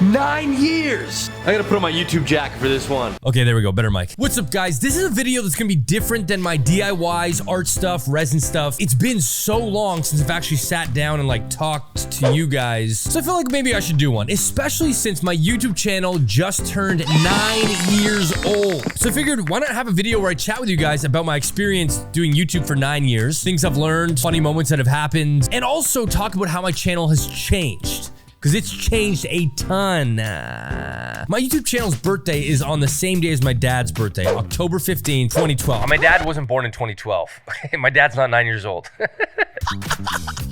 9 years. I gotta put on my YouTube jacket for this one. Okay, there we go. Better mic. What's up, guys? This is a video that's gonna be different than my DIYs, art stuff, resin stuff. It's been so long since I've actually sat down and like talked to you guys. So I feel like maybe I should do one, especially since my YouTube channel just turned 9 years old. So I figured, why not have a video where I chat with you guys about my experience doing YouTube for 9 years, things I've learned, funny moments that have happened, and also talk about how my channel has changed. Because it's changed a ton. My YouTube channel's birthday is on the same day as my dad's birthday, October 15, 2012. My dad wasn't born in 2012. My dad's not 9 years old.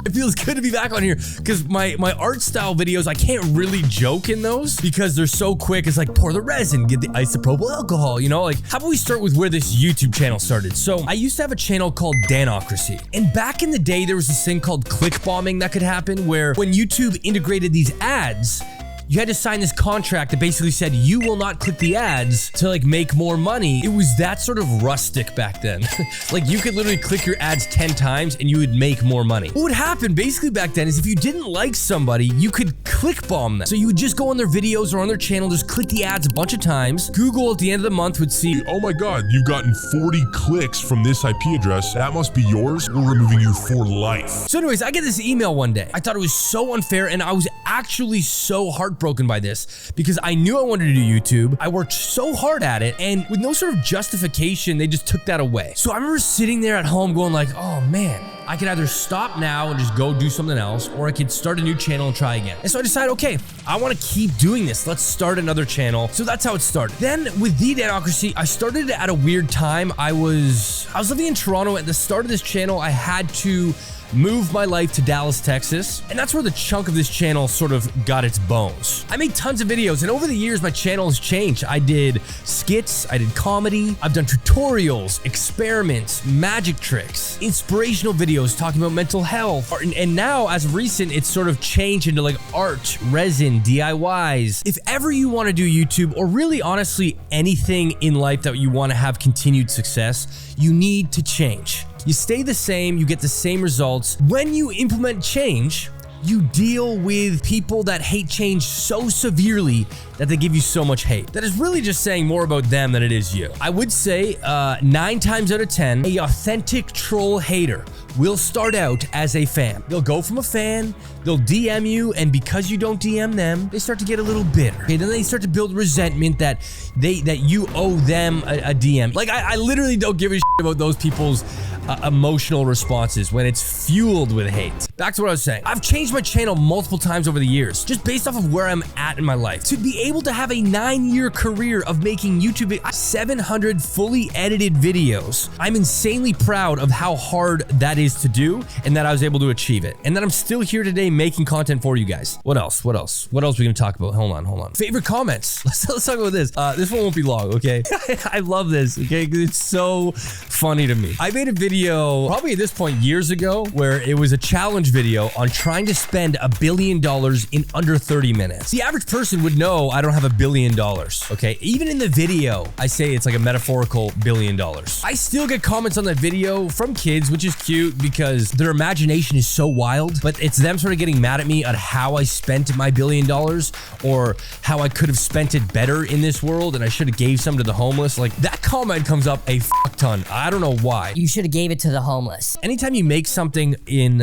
It feels good to be back on here because my art style videos, I can't really joke in those because they're so quick. It's like, pour the resin, get the isopropyl alcohol, you know? Like, how about we start with where this YouTube channel started? So I used to have a channel called Danocracy. And back in the day, there was this thing called click bombing that could happen where when YouTube integrated these ads, you had to sign this contract that basically said you will not click the ads to like make more money. It was that sort of rustic back then. Like you could literally click your ads 10 times and you would make more money. What would happen basically back then is if you didn't like somebody, you could click bomb them. So you would just go on their videos or on their channel, just click the ads a bunch of times. Google at the end of the month would see, oh my God, you've gotten 40 clicks from this IP address. That must be yours. We're removing you for life. So anyways, I get this email one day. I thought it was so unfair and I was actually so heartbroken by this because I knew I wanted to do YouTube. I worked so hard at it and with no sort of justification, they just took that away. So I remember sitting there at home going like, oh man, I could either stop now and just go do something else, or I could start a new channel and try again. And so I decided, okay, I want to keep doing this. Let's start another channel. So that's how it started. Then with the Danocracy, I started at a weird time. I was living in Toronto. At the start of this channel, I had to move my life to Dallas, Texas, and that's where the chunk of this channel sort of got its bones. I made tons of videos, and over the years, my channel has changed. I did skits, I did comedy, I've done tutorials, experiments, magic tricks, inspirational videos talking about mental health, and now, as of recent, it's sort of changed into like art, resin, DIYs. If ever you want to do YouTube, or really honestly anything in life that you want to have continued success, you need to change. You stay the same, you get the same results. When you implement change, you deal with people that hate change so severely that they give you so much hate. That is really just saying more about them than it is you. I would say 9 times out of 10, a authentic troll hater will start out as a fan. They'll go from a fan, they'll DM you, and because you don't DM them, they start to get a little bitter. Okay, then they start to build resentment that you owe them a DM. Like I literally don't give a shit about those people's emotional responses when it's fueled with hate. Back to what I was saying. I've changed my channel multiple times over the years, just based off of where I'm at in my life. To be able to have a 9-year career of making YouTube 700 fully edited videos, I'm insanely proud of how hard that is to do and that I was able to achieve it. And that I'm still here today making content for you guys. What else? What else? What else are we gonna talk about? Hold on. Favorite comments. Let's talk about this. This one won't be long, okay? I love this, okay? Because it's so funny to me. I made a video probably at this point years ago where it was a challenge video on trying to spend $1 billion in under 30 minutes. The average person would know I don't have $1 billion, okay? Even in the video, I say it's like a metaphorical $1 billion. I still get comments on that video from kids, which is cute because their imagination is so wild, but it's them sort of getting mad at me on how I spent my $1 billion or how I could have spent it better in this world and I should have gave some to the homeless. Like that comment comes up a fuck ton. I don't know why. You should have gave it to the homeless. Anytime you make something in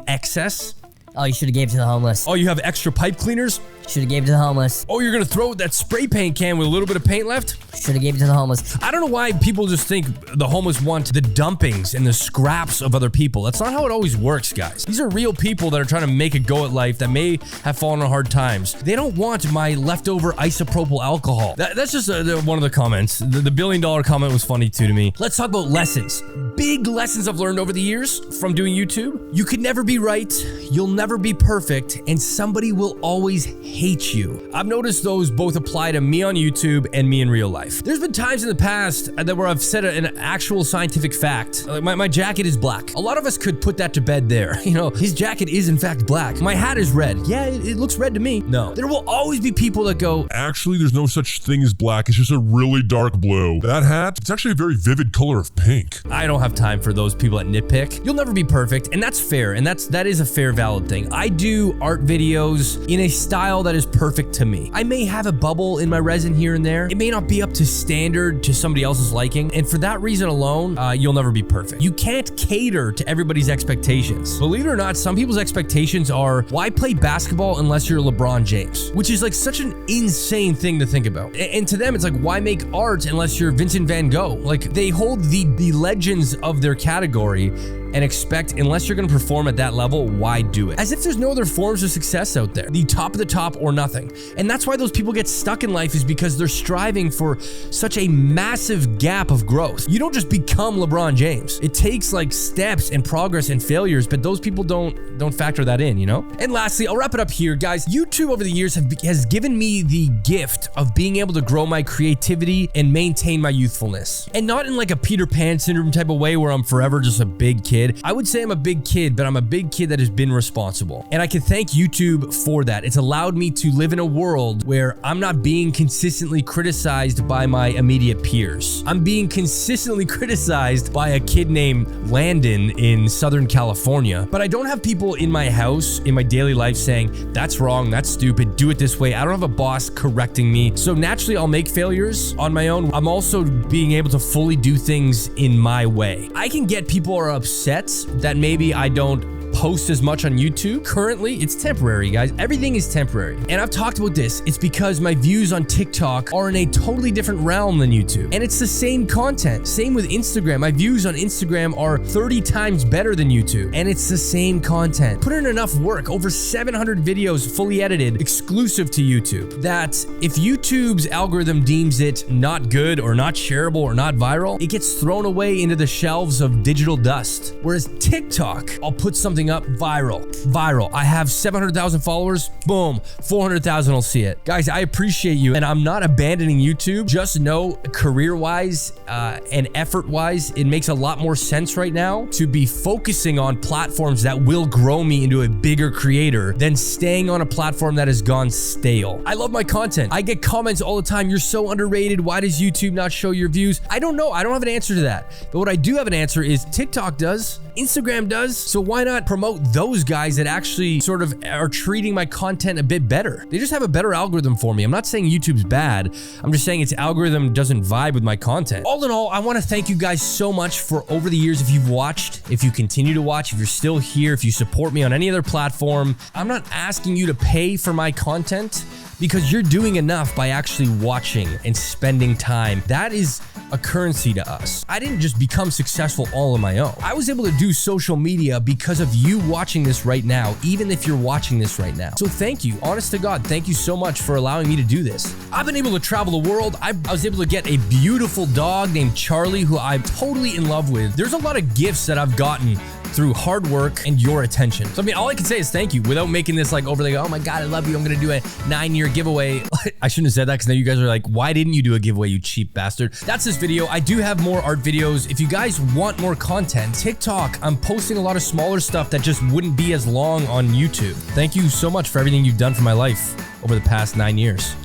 excess, oh, you should have gave it to the homeless. Oh, you have extra pipe cleaners? Should have gave it to the homeless. Oh, you're gonna throw that spray paint can with a little bit of paint left? Should have gave it to the homeless. I don't know why people just think the homeless want the dumpings and the scraps of other people. That's not how it always works, guys. These are real people that are trying to make a go at life that may have fallen on hard times. They don't want my leftover isopropyl alcohol. That's just one of the comments. The $1 billion comment was funny too to me. Let's talk about lessons. Big lessons I've learned over the years from doing YouTube. You can never be right, you'll never be perfect, and somebody will always hate you. I've noticed those both apply to me on YouTube and me in real life. There's been times in the past where I've said an actual scientific fact. Like my jacket is black. A lot of us could put that to bed there. You know, his jacket is in fact black. My hat is red. Yeah, it looks red to me. No. There will always be people that go, actually, there's no such thing as black. It's just a really dark blue. That hat, it's actually a very vivid color of pink. I don't have time for those people that nitpick. You'll never be perfect, and that's fair, and that is a fair, valid thing. I do art videos in a style that is perfect to me. I may have a bubble in my resin here and there. It may not be up to standard to somebody else's liking. And for that reason alone, you'll never be perfect. You can't cater to everybody's expectations. Believe it or not, some people's expectations are, why play basketball unless you're LeBron James? Which is like such an insane thing to think about. And to them, it's like, why make art unless you're Vincent van Gogh? Like, they hold the legends of their category and expect, unless you're gonna perform at that level, why do it? As if there's no other forms of success out there. The top of the top or nothing. And that's why those people get stuck in life, is because they're striving for such a massive gap of growth. You don't just become LeBron James. It takes like steps and progress and failures, but those people don't factor that in, you know? And lastly, I'll wrap it up here, guys. YouTube over the years has given me the gift of being able to grow my creativity and maintain my youthfulness. And not in like a Peter Pan syndrome type of way where I'm forever just a big kid. I would say I'm a big kid, but I'm a big kid that has been responsible. And I can thank YouTube for that. It's allowed me to live in a world where I'm not being consistently criticized by my immediate peers. I'm being consistently criticized by a kid named Landon in Southern California. But I don't have people in my house, in my daily life saying, that's wrong, that's stupid, do it this way. I don't have a boss correcting me. So naturally, I'll make failures on my own. I'm also being able to fully do things in my way. I can get people are upset that maybe I don't post as much on YouTube. Currently, it's temporary, guys. Everything is temporary. And I've talked about this. It's because my views on TikTok are in a totally different realm than YouTube. And it's the same content. Same with Instagram. My views on Instagram are 30 times better than YouTube. And it's the same content. Put in enough work, over 700 videos fully edited, exclusive to YouTube, that if YouTube's algorithm deems it not good or not shareable or not viral, it gets thrown away into the shelves of digital dust. Whereas TikTok, I'll put something up, viral. I have 700,000 followers, boom, 400,000 will see it. Guys, I appreciate you, and I'm not abandoning YouTube. Just know, career-wise and effort-wise, it makes a lot more sense right now to be focusing on platforms that will grow me into a bigger creator than staying on a platform that has gone stale. I love my content. I get comments all the time, you're so underrated, why does YouTube not show your views? I don't know, I don't have an answer to that. But what I do have an answer is TikTok does, Instagram does, so why not promote those guys that actually sort of are treating my content a bit better? They just have a better algorithm for me. I'm not saying YouTube's bad. I'm just saying its algorithm doesn't vibe with my content. All in all, I want to thank you guys so much for over the years. If you've watched, if you continue to watch, if you're still here, if you support me on any other platform, I'm not asking you to pay for my content, because you're doing enough by actually watching and spending time. That is a currency to us. I didn't just become successful all on my own. I was able to do social media because of you watching this right now, even if you're watching this right now. So thank you, honest to God, thank you so much for allowing me to do this. I've been able to travel the world. I was able to get a beautiful dog named Charlie, who I'm totally in love with. There's a lot of gifts that I've gotten through hard work and your attention. So I mean, all I can say is thank you without making this like overly, oh my God, I love you, I'm gonna do a 9-year giveaway. I shouldn't have said that, because now you guys are like, why didn't you do a giveaway, you cheap bastard? That's this video. I do have more art videos. If you guys want more content, TikTok, I'm posting a lot of smaller stuff that just wouldn't be as long on YouTube. Thank you so much for everything you've done for my life over the past 9 years.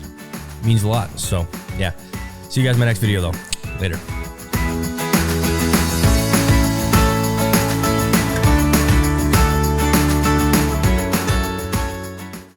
It means a lot. So yeah, see you guys in my next video though. Later.